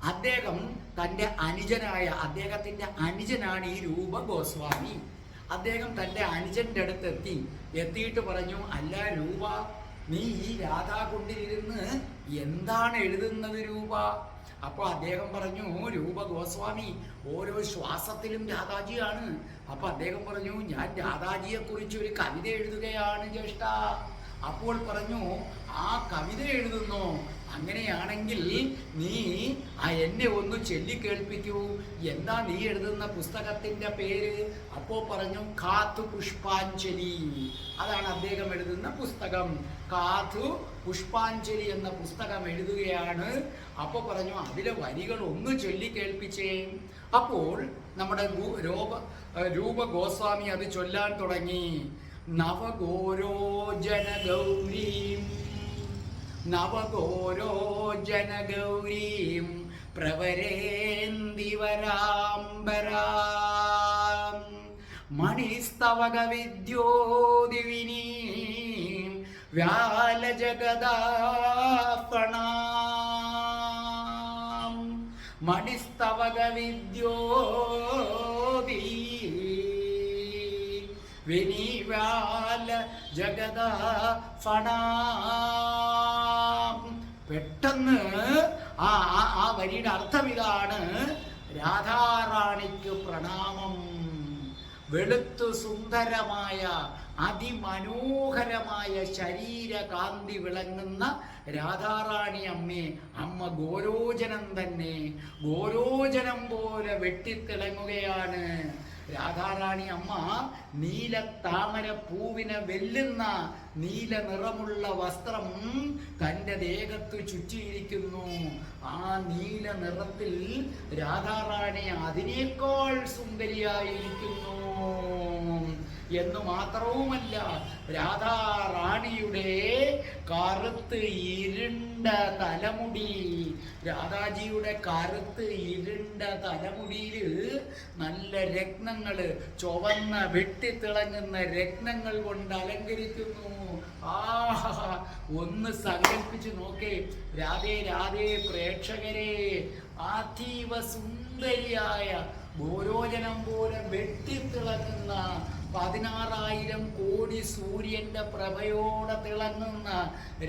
അദ്ദേഹം തൻ്റെ അനുജനായ അദ്ദേഹത്തിൻ്റെ അനുജനാണ് ഈ രൂപ ഗോസ്വാമി. അദ്ദേഹം തൻ്റെ അനുജൻ്റെ അടുത്ത് എത്തിയിട്ട് പറഞ്ഞു, അല്ല രൂപ, നീ ഈ രാധാകുണ്ടിലിരുന്ന് എന്താണ് എഴുതുന്നത് രൂപ? അപ്പോൾ അദ്ദേഹം പറഞ്ഞു, രൂപ ഗോസ്വാമി, ഓരോ ശ്വാസത്തിലും രാധാജിയാണ്. അപ്പൊ അദ്ദേഹം പറഞ്ഞു, ഞാൻ രാധാജിയെ കുറിച്ച് ഒരു കവിത എഴുതുകയാണ് ജ്യേഷ്ഠ. അപ്പോൾ പറഞ്ഞു, ആ കവിത എഴുതുന്നോ? അങ്ങനെയാണെങ്കിൽ നീ എന്നെ ഒന്ന് ചൊല്ലിക്കേൾപ്പിക്കൂ. എന്താ നീ എഴുതുന്ന പുസ്തകത്തിന്റെ പേര്? അപ്പോ പറഞ്ഞു, കാതു പുഷ്പാഞ്ജലി. അതാണ് അദ്ദേഹം എഴുതുന്ന പുസ്തകം. കാതു പുഷ്പാഞ്ജലി എന്ന പുസ്തകം എഴുതുകയാണ്. അപ്പോൾ പറഞ്ഞു, അതിലെ വരികൾ ഒന്ന് ചൊല്ലിക്കേൾപ്പിച്ചേ. അപ്പോൾ നമ്മുടെ രൂപ ഗോസ്വാമി അത് ചൊല്ലാൻ തുടങ്ങി. നവഗോരോ ജനഗൗരീം നവഗോരോ ജനഗൗരീം പ്രവരേന്ദിവരാംബരാം മണിസ്തവക വിദ്യോദിവിനീം വ്യാലജഗദാഫണാം മണിസ്തവക വിദ്യോദി വിനിവാല ജഗദ ഫണാം. പെട്ടെന്ന് ആ വരിയുടെ അർത്ഥം ഇതാണ്, രാധാറാണിക്ക് പ്രണാമം. വെളുത്തു സുന്ദരമായ അതിമനോഹരമായ ശരീരകാന്തി വിളങ്ങുന്ന രാധാറാണി അമ്മ ഗോരോചനം തന്നെ, ഗോരോചനം പോലെ വെട്ടിത്തിളങ്ങുകയാണ്. രാധാറാണി അമ്മ നീല താമര പൂവിനെ വെല്ലുന്ന നീല നിറമുള്ള വസ്ത്രം തൻ്റെ ദേഹത്ത് ചുറ്റിയിരിക്കുന്നു. ആ നീല നിറത്തിൽ രാധാറാണി അതിനേക്കാൾ സുന്ദരിയായിരിക്കുന്നു എന്ന് മാത്രവുമല്ല, രാധാറാണിയുടെ കറുത്ത് ഇരുണ്ട തലമുടി, രാധാജിയുടെ കറുത്ത് ഇരുണ്ട തലമുടിയിൽ നല്ല രത്നങ്ങള്, ചുവന്ന വെട്ടിത്തിളങ്ങുന്ന രത്നങ്ങൾ കൊണ്ട് അലങ്കരിക്കുന്നു. ഒന്ന് സങ്കല്പിച്ചു നോക്കേ. രാധേ രാധേ പ്രേക്ഷകരെ, അതീവ സുന്ദരിയായ ഗോരോചനം പോലെ വെട്ടിത്തിളങ്ങുന്ന 16,000 കോടി സൂര്യന്റെ പ്രഭയോടെ തിളങ്ങുന്ന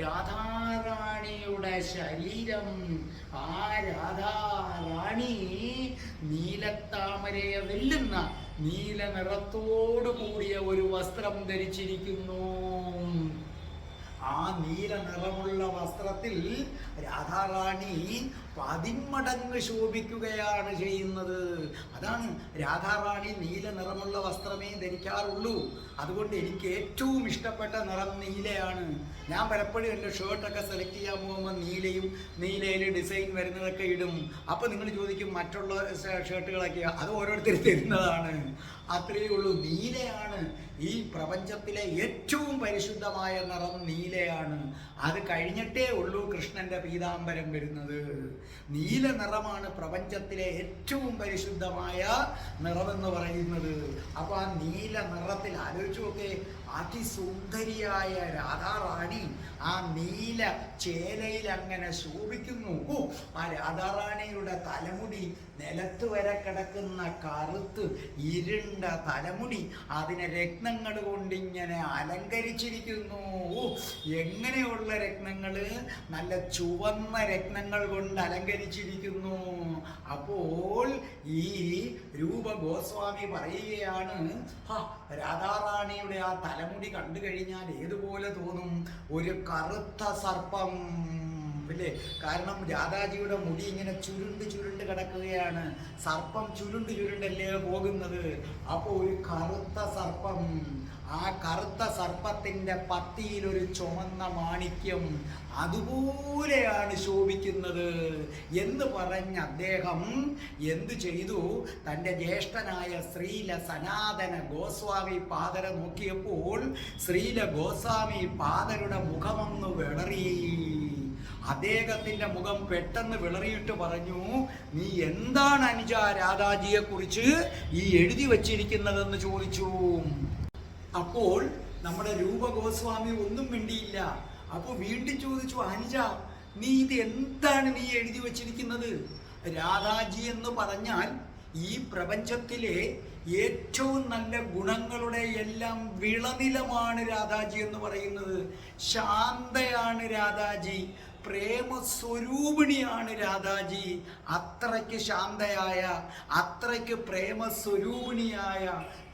രാധാറാണിയുടെ ശരീരം. ആ രാധാറാണി നീലത്താമരയെ വെല്ലുന്ന നീല നിറത്തോടു കൂടിയ ഒരു വസ്ത്രം ധരിച്ചിരിക്കുന്നു. ആ നീല നിറമുള്ള വസ്ത്രത്തിൽ രാധാറാണി 10 മടങ്ങ് ശോഭിക്കുകയാണ് ചെയ്യുന്നത്. അതാണ് രാധാറാണി നീല നിറമുള്ള വസ്ത്രമേ ധരിക്കാറുള്ളൂ. അതുകൊണ്ട് എനിക്ക് ഏറ്റവും ഇഷ്ടപ്പെട്ട നിറം നീലയാണ്. ഞാൻ പലപ്പോഴും എൻ്റെ ഷർട്ടൊക്കെ സെലക്ട് ചെയ്യാൻ പോകുമ്പോൾ നീലയിൽ ഡിസൈൻ വരുന്നതൊക്കെ ഇടും. അപ്പോൾ നിങ്ങൾ ചോദിക്കും, മറ്റുള്ള ഷർട്ടുകളൊക്കെ അത് ഓരോരുത്തർ തരുന്നതാണ്. അത്രയേ ഉള്ളൂ. നീലയാണ് ഈ പ്രപഞ്ചത്തിലെ ഏറ്റവും പരിശുദ്ധമായ നിറം, നീലയാണ്. അത് കഴിഞ്ഞിട്ടേ ഉള്ളൂ കൃഷ്ണന്റെ പീതാംബരം വരുന്നത്. നീല നിറമാണ് പ്രപഞ്ചത്തിലെ ഏറ്റവും പരിശുദ്ധമായ നിറമെന്ന് പറയുന്നത്. അപ്പൊ ആ നീല നിറത്തിൽ ആലോചിച്ചു നോക്കേ, അതിസുന്ദരിയായ രാധാറാണി ആ നീല ചേലയിൽ അങ്ങനെ ശോഭിക്കുന്നു. ആ രാധാറാണിയുടെ തലമുടി നിലത്ത് വരെ കിടക്കുന്ന കറുത്ത് ഇരുണ്ട തലമുടി അതിനെ രത്നങ്ങൾ കൊണ്ട് ഇങ്ങനെ അലങ്കരിച്ചിരിക്കുന്നു. എങ്ങനെയുള്ള രത്നങ്ങള്? നല്ല ചുവന്ന രത്നങ്ങൾ കൊണ്ട് അലങ്കരിച്ചിരിക്കുന്നു. അപ്പോൾ ഈ രൂപ ഗോസ്വാമി പറയുകയാണ്, രാധാറാണിയുടെ ആ തലമുടി കണ്ടു കഴിഞ്ഞാൽ ഏതുപോലെ തോന്നും? ഒരു കറുത്ത സർപ്പം അല്ലേ? കാരണം രാധാജിയുടെ മുടി ഇങ്ങനെ ചുരുണ്ട് കിടക്കുകയാണ്. സർപ്പം ചുരുണ്ടല്ലേ പോകുന്നത്. അപ്പോൾ ഒരു കറുത്ത സർപ്പം, ആ കറുത്ത സർപ്പത്തിന്റെ പത്തിയിൽ ഒരു ചുമന്ന മാണിക്യം, അതുപോലെയാണ് ശോഭിക്കുന്നത് എന്ന് പറഞ്ഞ് അദ്ദേഹം എന്തു ചെയ്തു? തൻ്റെ ജ്യേഷ്ഠനായ ശ്രീല സനാതന ഗോസ്വാമി പാദരെ നോക്കിയപ്പോൾ ശ്രീല ഗോസ്വാമി പാദരുടെ മുഖമൊന്ന് വിളറി. അദ്ദേഹത്തിന്റെ മുഖം പെട്ടെന്ന് വിളറിയിട്ട് പറഞ്ഞു, നീ എന്താണ് അനുജ രാധാജിയെ കുറിച്ച് ഈ എഴുതി വച്ചിരിക്കുന്നതെന്ന് ചോദിച്ചു. അപ്പോൾ നമ്മുടെ രൂപ ഗോസ്വാമി ഒന്നും മിണ്ടിയില്ല. അപ്പോൾ വീണ്ടും ചോദിച്ചു, അനുജ നീ ഇത് എന്താണ് നീ എഴുതി വച്ചിരിക്കുന്നത്? രാധാജി എന്ന് പറഞ്ഞാൽ ഈ പ്രപഞ്ചത്തിലെ ഏറ്റവും നല്ല ഗുണങ്ങളുടെ എല്ലാം വിളനിലമാണ് രാധാജി എന്ന് പറയുന്നത്. ശാന്തയാണ് രാധാജി, പ്രേമസ്വരൂപിണിയാണ് രാധാജി. അത്രയ്ക്ക് ശാന്തയായ, അത്രയ്ക്ക് പ്രേമസ്വരൂപിണിയായ,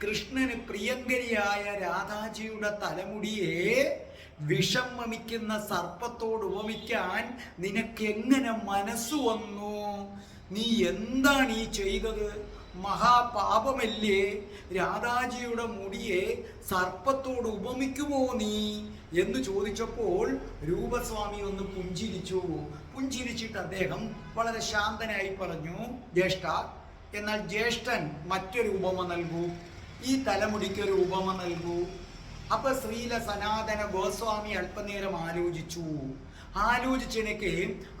കൃഷ്ണന് പ്രിയങ്കരിയായ രാധാജിയുടെ തലമുടിയെ വിഷം വമിക്കുന്ന സർപ്പത്തോട് ഉപമിക്കാൻ നിനക്കെങ്ങനെ മനസ്സ് വന്നു? നീ എന്താണ് ഈ ചെയ്തത്? മഹാപാപമല്ലേ? രാധാജിയുടെ മുടിയെ സർപ്പത്തോട് ഉപമിക്കുമോ നീ എന്ന് ചോദിച്ചപ്പോൾ രൂപസ്വാമി ഒന്ന് പുഞ്ചിരിച്ചു. പുഞ്ചിരിച്ചിട്ട് അദ്ദേഹം വളരെ ശാന്തനായി പറഞ്ഞു, ജ്യേഷ്ഠ, എന്നാൽ ജ്യേഷ്ഠൻ മറ്റൊരു ഉപമ നൽകൂ, ഈ തലമുടിക്കൊരു ഉപമ നൽകൂ. അപ്പൊ ശ്രീല സനാതന ഗോസ്വാമി അല്പനേരം ആലോചിച്ചെനിക്ക്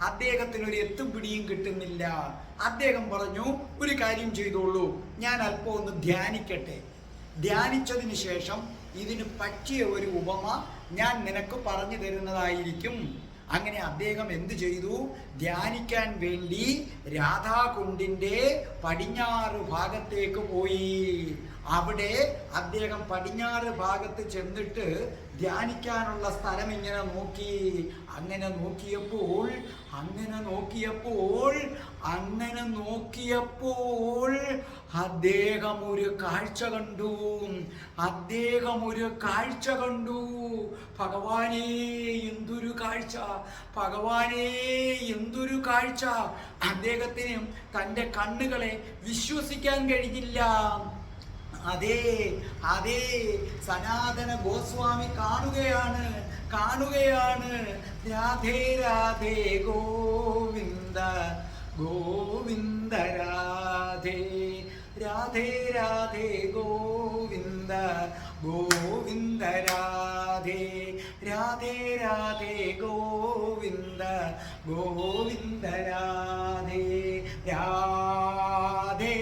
അദ്ദേഹത്തിന് ഒരു എത്തും പിടിയും കിട്ടുന്നില്ല. അദ്ദേഹം പറഞ്ഞു, ഒരു കാര്യം ചെയ്തോളൂ, ഞാൻ അല്പം ഒന്ന് ധ്യാനിക്കട്ടെ. ധ്യാനിച്ചതിന് ശേഷം ഇതിന് പറ്റിയ ഒരു ഉപമ ഞാൻ നിനക്ക് പറഞ്ഞു തരുന്നതായിരിക്കും. അങ്ങനെ അദ്ദേഹം എന്ത് ചെയ്തു? ധ്യാനിക്കാൻ വേണ്ടി രാധാകുണ്ടിന്റെ പടിഞ്ഞാറ് ഭാഗത്തേക്ക് പോയി. അവിടെ അദ്ദേഹം പടിഞ്ഞാറ് ഭാഗത്ത് ചെന്നിട്ട് ധ്യാനിക്കാനുള്ള സ്ഥലം ഇങ്ങനെ നോക്കി. അങ്ങനെ നോക്കിയപ്പോൾ അദ്ദേഹം ഒരു കാഴ്ച കണ്ടു. ഭഗവാനേ, എന്തൊരു കാഴ്ച! അദ്ദേഹത്തിന് തൻ്റെ കണ്ണുകളെ വിശ്വസിക്കാൻ കഴിഞ്ഞില്ല. അതേ സനാതന ഗോസ്വാമി കാണുകയാണ്. രാധേ രാധേ ഗോവിന്ദ ഗോവിന്ദ രാധേ, രാധേ രാധേ ഗോവിന്ദ ഗോവിന്ദ രാധേ, രാധേ രാധേ ഗോവിന്ദ ഗോവിന്ദ രാധേ, രാധേ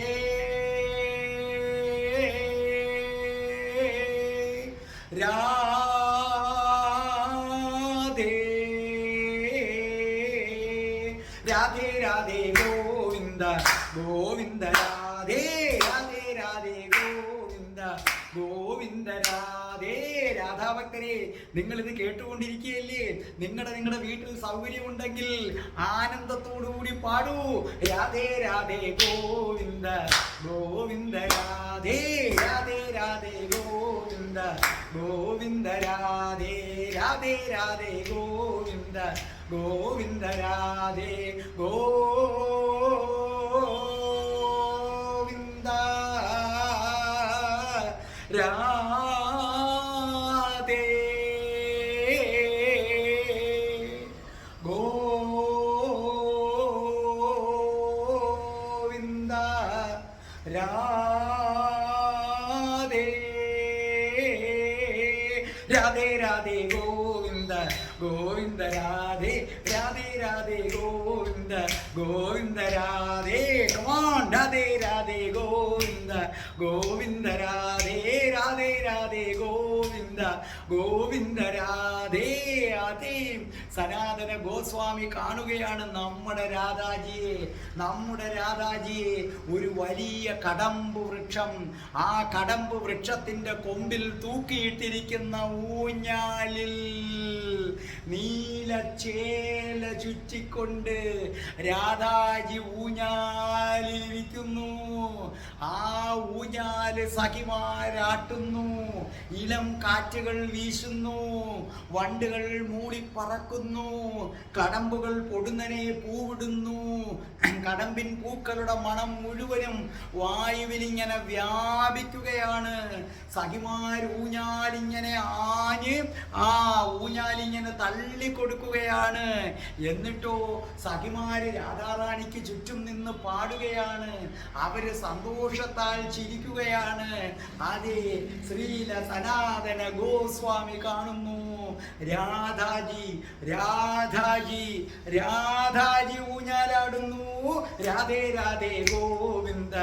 രാധേ രാധേ ഗോവിന്ദ ഗോവിന്ദ രാധേ, രാധേ രാധേ ഗോവിന്ദ ഗോവിന്ദ രാധേ. രാധാഭക്തരെ, നിങ്ങളിത് കേട്ടുകൊണ്ടിരിക്കുകയല്ലേ? നിങ്ങളുടെ വീട്ടിൽ സൗകര്യമുണ്ടെങ്കിൽ ആനന്ദത്തോടുകൂടി പാടൂ. രാധേ രാധേ ഗോവിന്ദ ഗോവിന്ദ രാധേ, രാധേ രാധേ ഗോവിന്ദ ഗോവിന്ദ രാധേ, രാധേ രാധേ ഗോവിന്ദ ഗോവിന്ദ രാധേ, ഗോവിന്ദ രാധേ, ഗോവിന്ദ രാധേ, രാധേ രാധേ ഗോവിന്ദ ഗോവിന്ദ രാധേ, രാധേ രാധേ ഗോവിന്ദ ഗോവിന്ദ രാധേ. കമാൺ, രാധേ രാധേ ഗോവിന്ദ ഗോവിന്ദ രാധേ, രാധേ രാധേ ഗോവിന്ദ ഗോവിന്ദ രാധേ. അതേ സനാതന ഗോസ്വാമി കാണുകയാണ് നമ്മുടെ രാധാജിയെ. ഒരു വലിയ കടമ്പ് വൃക്ഷം, ആ കടമ്പ് വൃക്ഷത്തിന്റെ കൊമ്പിൽ തൂക്കിയിട്ടിരിക്കുന്ന ഊഞ്ഞാലിൽ നീലച്ചേല ചുറ്റിക്കൊണ്ട് രാധാജി ഊഞ്ഞാലിരിക്കുന്നു. ആ ഊഞ്ഞാല് സഖിമാരാട്ടുന്നു, ഇളം കാറ്റുകൾ വീശുന്നു, വണ്ടുകൾ മൂടിപ്പറക്കുന്നു, കടമ്പുകൾ പൊടുന്നനെ പൂവിടുന്നു. കടമ്പിൻ പൂക്കളുടെ മണം മുഴുവനും വായുവിലിങ്ങനെ വ്യാപിക്കുകയാണ്. സഖിമാർ ഊഞ്ഞാലിങ്ങനെ ആഞ്ഞ് ആ ഊഞ്ഞാലിങ്ങനെ തള്ളിക്കൊടുക്കുകയാണ്. എന്നിട്ടോ സഖിമാര് രാധാറാണിക്ക് ചുറ്റും നിന്ന് പാടുകയാണ്. അവര് സന്തോഷത്താൽ ചിരിക്കുകയാണ്. അതേ ശ്രീല സനാതന ഗോസ്വാമി കാണുന്നു. രാധാജി ഊഞ്ഞാലാടുന്നു. രാധേ രാധേ ഗോവിന്ദ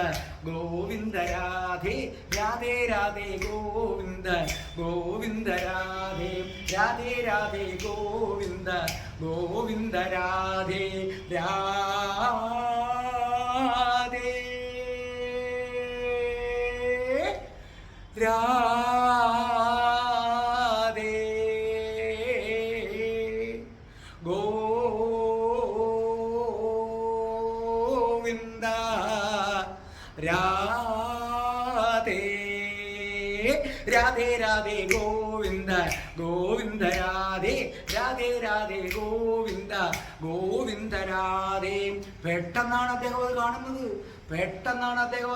ഗോവിന്ദ രാധേ, രാധേ രാധേ ഗോവിന്ദ ഗോവിന്ദ രാധേ, രാധേ രാധേ ഗോവിന്ദ ഗോവിന്ദ രാധേ, രാധേ രാധേ ഗോവിന്ദ രാധേ രാധേ രാധേ ഗോവിന്ദ ഗോവിന്ദ രാധേ രാധേ രാധേ ഗോവിന്ദ ഗോവിന്ദ രാധേ. പെട്ടെന്നാണ് അദ്ദേഹം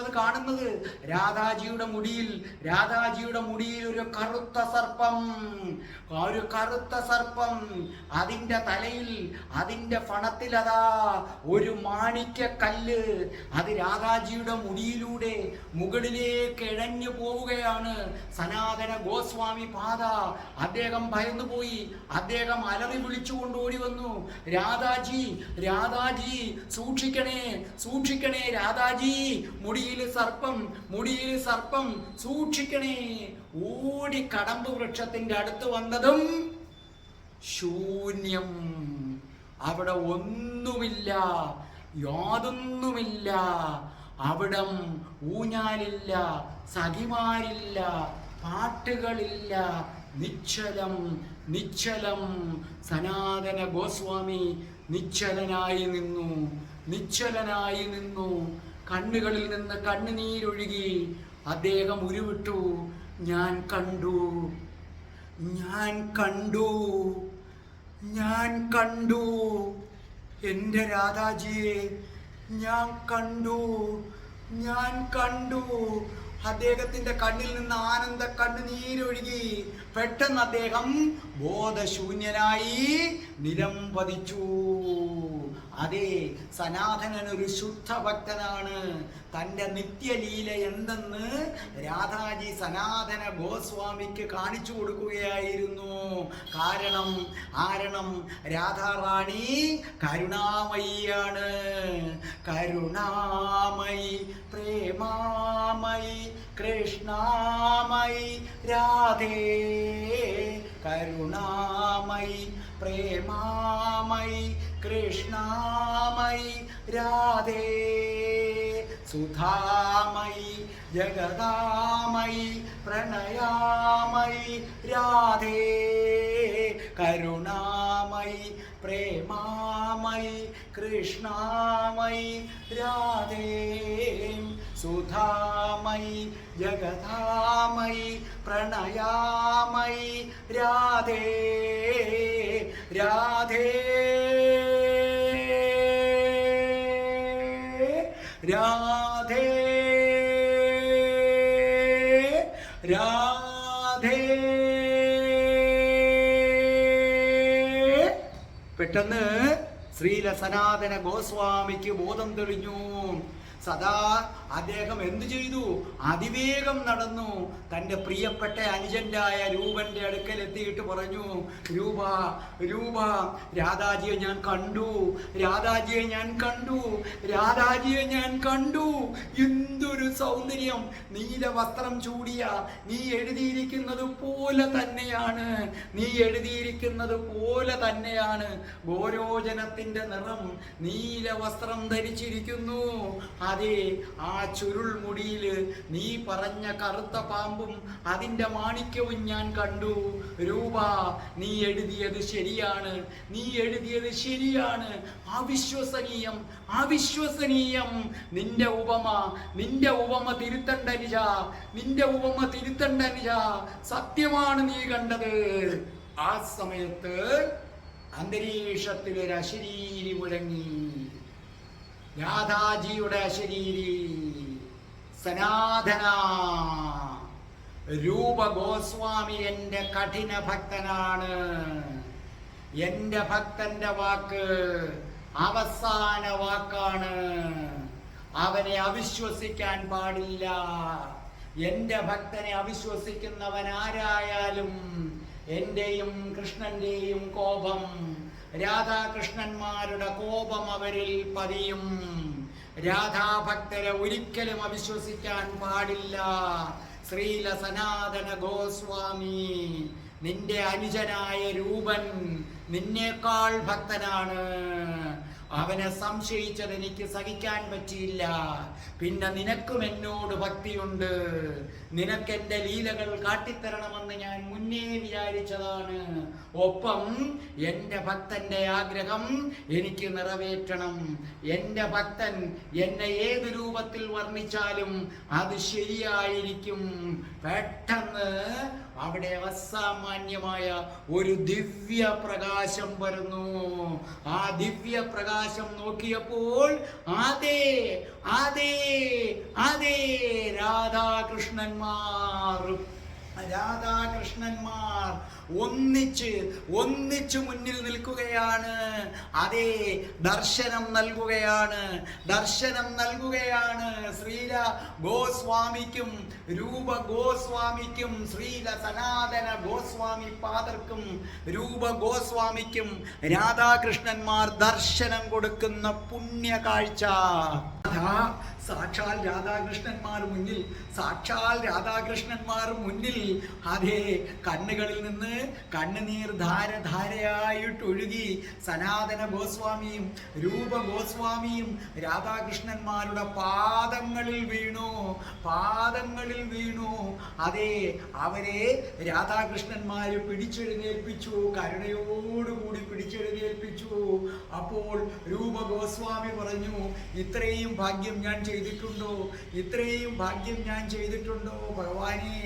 അത് കാണുന്നത്. രാധാജിയുടെ മുടിയിൽ ഒരു കറുത്ത സർപ്പം, അതിന്റെ തലയിൽ, അതിന്റെ ഫണത്തിൽ അതാ ഒരു മാണിക്യ കല്ല്. അത് രാധാജിയുടെ മുടിയിലൂടെ മുകളിലേക്ക് ഇഴഞ്ഞു പോവുകയാണ്. സനാതന ഗോസ്വാമി പാദ അദ്ദേഹം ഭയന്നുപോയി. അദ്ദേഹം അലറി വിളിച്ചുകൊണ്ട് ഓടി വന്നു, രാധാജി രാധാജി സൂക്ഷിക്കണേ സൂക്ഷിക്കണേ, രാധാജി മുടിയിൽ സർപ്പം സൂക്ഷിക്കണേ. ഓടി കടമ്പ് വൃക്ഷത്തിന്റെ അടുത്ത് വന്നതും ശൂന്യം. അവിടെ ഒന്നുമില്ല, യാതൊന്നുമില്ല. അവിടം ഊഞ്ഞാലില്ല, സഖിമാരില്ല, പാട്ടുകളില്ല, നിശ്ചലം. സനാതന ഗോസ്വാമി നിശ്ചലനായി നിന്നു. കണ്ണുകളിൽ നിന്ന് കണ്ണുനീരൊഴുകി. അദ്ദേഹം ഉരുവിട്ടു, ഞാൻ കണ്ടു എൻ്റെ രാധാജിയെ, ഞാൻ കണ്ടു. അദ്ദേഹത്തിന്റെ കണ്ണിൽ നിന്ന് ആനന്ദ കണ്ണുനീരൊഴുകി. പെട്ടെന്ന് അദ്ദേഹം ബോധശൂന്യനായി നിലംപതിച്ചു. അതെ, സനാതനൻ ഒരു ശുദ്ധ ഭക്തനാണ്. തൻ്റെ നിത്യലീല എന്തെന്ന് രാധാജി സനാതന ഗോസ്വാമിക്ക് കാണിച്ചു കൊടുക്കുകയായിരുന്നു. കാരണം രാധാറാണി കരുണാമയിയാണ്. കരുണാമയി, പ്രേമാമയി, കൃഷ്ണാമയി രാധേ. കരുണാമയി, പ്രേമാമയി, കൃഷ്ണാമയി രാധേ. സുധാമയി, ജഗദാമയി, പ്രണയാമയി രാധേ. കരുണാമയി, പ്രേമാമയി, കൃഷ്ണാമയി രാധേ. സുധാമയി, ജഗദാമയി, പ്രണയാമയി രാധേ. രാധേ രാധേ രാധേ. പെട്ടെന്ന് ശ്രീല സനാതന ഗോസ്വാമിക്ക് ബോധം തെളിഞ്ഞു. സദാ അദ്ദേഹം എന്തു ചെയ്തു? അതിവേഗം നടന്നു. തൻ്റെ പ്രിയപ്പെട്ട അനുജന്റായ രൂപന്റെ അടുക്കൽ എത്തിയിട്ട് പറഞ്ഞു, രൂപ രാധാജിയെ ഞാൻ കണ്ടു. എന്തൊരു സൗന്ദര്യം! നീല വസ്ത്രം ചൂടിയ നീ എഴുതിയിരിക്കുന്നത് പോലെ തന്നെയാണ്. ഗോരോചനത്തിന്റെ നിറം, നീല വസ്ത്രം ധരിച്ചിരിക്കുന്നു. അതെ, ആ ചുരുൾ മുടിയിൽ നീ പറഞ്ഞ കറുത്ത പാമ്പും അതിൻ്റെ മാണിക്യവും ഞാൻ കണ്ടു. രൂപ, നീ എഴുതിയത് ശരിയാണ്. അവിശ്വസനീയം. നിന്റെ ഉപമ തിരുത്തണ്ട അനുജ. സത്യമാണ് നീ കണ്ടത്. ആ സമയത്ത് അന്തരീക്ഷത്തിൽ ഒരു അശരീരി മുഴങ്ങി. രാധാജിയുടെ അശരീരി സനാതന രൂപ ഗോസ്വാമി എൻ്റെ കഠിന ഭക്തനാണ്. എൻ്റെ ഭക്തന്റെ വാക്ക് അവസാന വാക്കാണ്. അവനെ അവിശ്വസിക്കാൻ പാടില്ല. എൻ്റെ ഭക്തനെ അവിശ്വസിക്കുന്നവൻ ആരായാലും എന്റെയും കൃഷ്ണന്റെയും കോപം, രാധാകൃഷ്ണന്മാരുടെ കോപം അവരിൽ പതിയും. രാധാഭക്തരെ ഒരിക്കലും അവിശ്വസിക്കാൻ പാടില്ല. ശ്രീല സനാതന ഗോസ്വാമി, നിന്റെ അനുജനായ രൂപൻ നിന്നേക്കാൾ ഭക്തനാണ്. അവനെ സംശയിച്ചത് എനിക്ക് സഹിക്കാൻ പറ്റിയില്ല. പിന്നെ നിനക്കും എന്നോട് ഭക്തിയുണ്ട്, നിനക്കെന്റെ ലീലകൾ കാട്ടിത്തരണമെന്ന് ഞാൻ മുന്നേ വിചാരിച്ചതാണ്. ഒപ്പം എൻ്റെ ഭക്തന്റെ ആഗ്രഹം എനിക്ക് നിറവേറ്റണം. എൻ്റെ ഭക്തൻ എന്നെ ഏത് രൂപത്തിൽ വർണ്ണിച്ചാലും അത് ശരിയായിരിക്കും. പെട്ടെന്ന് അവിടെ അസാമാന്യമായ ഒരു ദിവ്യ പ്രകാശം വരുന്നു. ആ ദിവ്യ പ്രകാശം നോക്കിയപ്പോൾ അതേ അതേ അതേ രാധാകൃഷ്ണന്മാർ ഒന്നിച്ച് മുന്നിൽ നിൽക്കുകയാണ്. അതേ ദർശനം നൽകുകയാണ് ശ്രീല ഗോസ്വാമിക്കും രൂപ ഗോസ്വാമിക്കും, ശ്രീല സനാതന ഗോസ്വാമി പാദർക്കും രൂപ ഗോസ്വാമിക്കും രാധാകൃഷ്ണന്മാർ ദർശനം കൊടുക്കുന്ന പുണ്യ കാഴ്ച. സാക്ഷാൽ രാധാകൃഷ്ണന്മാർ മുന്നിൽ അതേ കണ്ണുകളിൽ നിന്ന് കണ്ണുനീർ ധാരയായിട്ടൊഴുകി സനാതന ഗോസ്വാമിയും രൂപ ഗോസ്വാമിയും രാധാകൃഷ്ണന്മാരുടെ പാദങ്ങളിൽ വീണു. അതേ അവരെ രാധാകൃഷ്ണന്മാര് പിടിച്ചെഴുന്നേൽപ്പിച്ചു, കരുണയോടുകൂടി പിടിച്ചെഴുന്നേൽപ്പിച്ചു. അപ്പോൾ രൂപ ഗോസ്വാമി പറഞ്ഞു, ഇത്രയും ഭാഗ്യം ഞാൻ ചെയ്തിട്ടുണ്ടോ ഭഗവാനെ?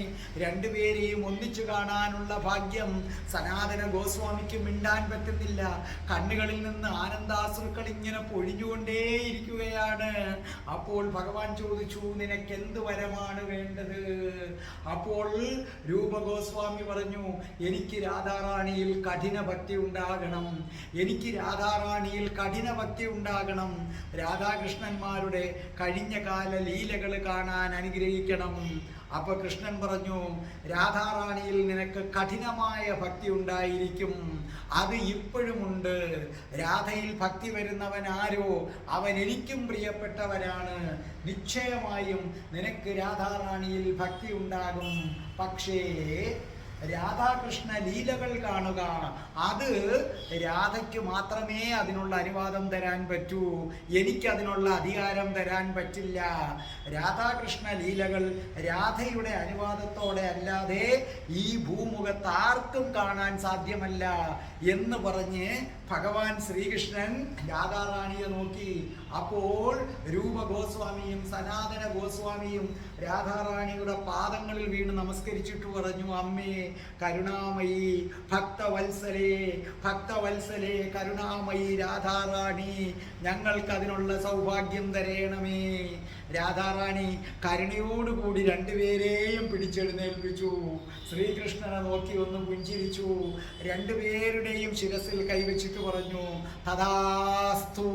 രണ്ടുപേരെയും ഒന്നിച്ചു കാണാനുള്ള ഭാഗ്യം സനാതന ഗോസ്വാമിക്ക് മിണ്ടാൻ പറ്റുന്നില്ല. കണ്ണുകളിൽ നിന്ന് ആനന്ദാശ്രുക്കൾ ഇങ്ങനെ പൊഴിഞ്ഞുകൊണ്ടേയിരിക്കുകയാണ്. അപ്പോൾ ഭഗവാൻ ചോദിച്ചു, നിനക്ക് എന്ത് വരമാണ് വേണ്ടത്? അപ്പോൾ രൂപ ഗോസ്വാമി പറഞ്ഞു, എനിക്ക് രാധാറാണിയിൽ കഠിന ഭക്തി ഉണ്ടാകണം. രാധാകൃഷ്ണന്മാരുടെ കഴിഞ്ഞ കാല ലീലകൾ കാണാൻ അനുഗ്രഹിക്കണം. അപ്പൊ കൃഷ്ണൻ പറഞ്ഞു, രാധാറാണിയിൽ നിനക്ക് കഠിനമായ ഭക്തി ഉണ്ടായിരിക്കും, അത് ഇപ്പോഴുമുണ്ട്. രാധയിൽ ഭക്തി വരുന്നവൻ ആരോ അവൻ എനിക്കും പ്രിയപ്പെട്ടവരാണ്. നിശ്ചയമായും നിനക്ക് രാധാറാണിയിൽ ഭക്തി ഉണ്ടാകും. പക്ഷേ രാധാകൃഷ്ണ ലീലകൾ കാണുക, അത് രാധയ്ക്ക് മാത്രമേ അതിനുള്ള അനുവാദം തരാൻ പറ്റൂ. എനിക്കതിനുള്ള അധികാരം തരാൻ പറ്റില്ല. രാധാകൃഷ്ണ ലീലകൾ രാധയുടെ അനുവാദത്തോടെ അല്ലാതെ ഈ ഭൂമുഖത്ത് ആർക്കും കാണാൻ സാധ്യമല്ല എന്ന് പറഞ്ഞ് ഭഗവാൻ ശ്രീകൃഷ്ണൻ രാധാറാണിയെ നോക്കി. അപ്പോൾ രൂപ ഗോസ്വാമിയും സനാതന ഗോസ്വാമിയും രാധാറാണിയുടെ പാദങ്ങളിൽ വീണ് നമസ്കരിച്ചിട്ട് പറഞ്ഞു, അമ്മേ കരുണാമയി ഭക്തവത്സലേ കരുണാമയി രാധാറാണി, ഞങ്ങൾക്ക് അതിനുള്ള സൗഭാഗ്യം തരേണമേ. രാധാറാണി കരുണയോടുകൂടി രണ്ടുപേരെയും പിടിച്ചെഴുന്നേൽപ്പിച്ചു. ശ്രീകൃഷ്ണനെ നോക്കി ഒന്ന് പുഞ്ചിരിച്ചു. രണ്ടുപേരുടെയും ശിരസിൽ കൈവച്ചിട്ട് പറഞ്ഞു, തഥാസ്തു.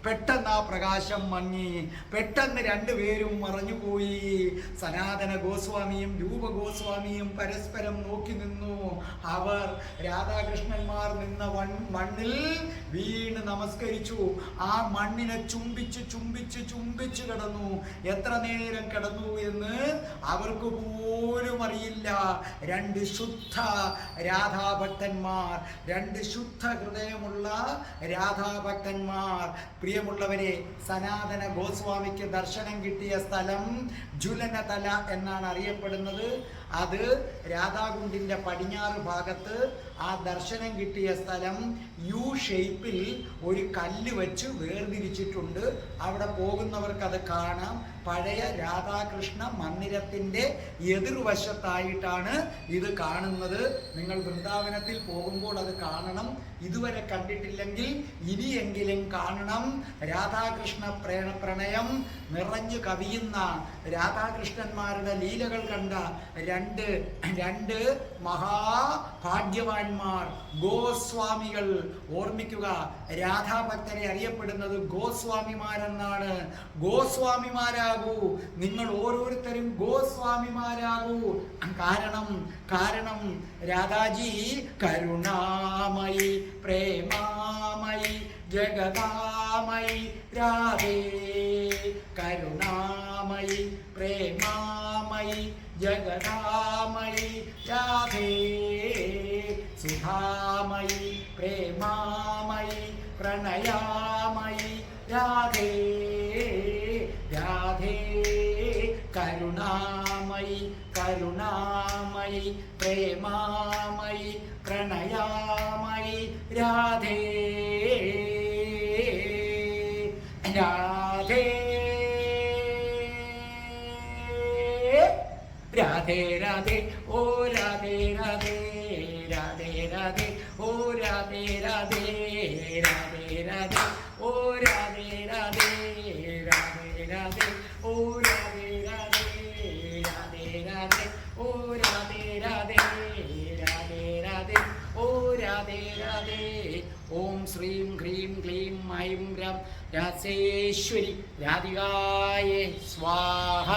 പെട്ടെന്ന് ആ പ്രകാശം മങ്ങി. പെട്ടെന്ന് രണ്ടുപേരും മറഞ്ഞുപോയി. സനാതന ഗോസ്വാമിയും രൂപ ഗോസ്വാമിയും പരസ്പരം നോക്കി നിന്നു. അവർ രാധാകൃഷ്ണന്മാർ നിന്ന മണ്ണിൽ വീണ് നമസ്കരിച്ചു. ആ മണ്ണിനെ ചുംബിച്ച് കിടന്നു. എത്ര നേരം കിടന്നു എന്ന് അവർക്ക് പോലും അറിയില്ല. രണ്ട് ശുദ്ധ രാധാഭക്തന്മാർ, രണ്ട് ശുദ്ധ ഹൃദയമുള്ള രാധാഭക്തന്മാർ. പ്രിയമുള്ളവരെ, സനാതന ഗോസ്വാമിക്ക് ദർശനം കിട്ടിയ സ്ഥലം ജ്വലനതല എന്നാണ് അറിയപ്പെടുന്നത്. അത് രാധാകുണ്ടിന്റെ പടിഞ്ഞാറ് ഭാഗത്ത് ആ ദർശനം കിട്ടിയ സ്ഥലം യു ഷേപ്പിൽ ഒരു കല്ല് വെച്ച് വേർതിരിച്ചിട്ടുണ്ട്. അവിടെ പോകുന്നവർക്ക് അത് കാണാം. പഴയ രാധാകൃഷ്ണ മന്ദിരത്തിൻ്റെ എതിർവശത്തായിട്ടാണ് ഇത് കാണുന്നത്. നിങ്ങൾ വൃന്ദാവനത്തിൽ പോകുമ്പോൾ അത് കാണണം. ഇതുവരെ കണ്ടിട്ടില്ലെങ്കിൽ ഇനിയെങ്കിലും കാണണം. രാധാകൃഷ്ണ പ്രണയം നിറഞ്ഞു കവിയുന്ന രാധാകൃഷ്ണന്മാരുടെ ലീലകൾ കണ്ട രണ്ട് മഹാഭാഗ്യവാന്മാർ, ഗോസ്വാമികൾ. ഓർമ്മിക്കുക, രാധാഭക്തരെ അറിയപ്പെടുന്നത് ഗോസ്വാമിമാരെന്നാണ്. ഗോസ്വാമിമാരാകൂ, നിങ്ങൾ ഓരോരുത്തരും ഗോസ്വാമിമാരാകൂ. കാരണം രാധാജി കരുണാമയി പ്രേമാമയി ജഗദാമയി രാധേ. കരുണാമയി പ്രേമാമയി ജഗദാമയി രാധേ. സുധാമയി പ്രേമാമയി പ്രണയാമയി രാധേ രാധേ കരുണാമയി കരുണാമയി പ്രേമാമയി പ്രണയാമയി രാധേ രാധേ രാധേ രാധേ ഓ രാധേ രാധേ രാധേ രാധേ ഓ രാധേ രാധേ രാധേ രാധേ ഓ രാധേ രാധേ രാധേ രാധേ ഓ രാധേ രാധേ രാധേ രാധേ ഓ രാധേ രാധേ രാധേ രാധേ ഓ രാധേ രാധേ ഓം ശ്രീം ഹ്രീം ക്ലീം ഐം രം രാസേശ്വരി രാധികായേ സ്വാഹ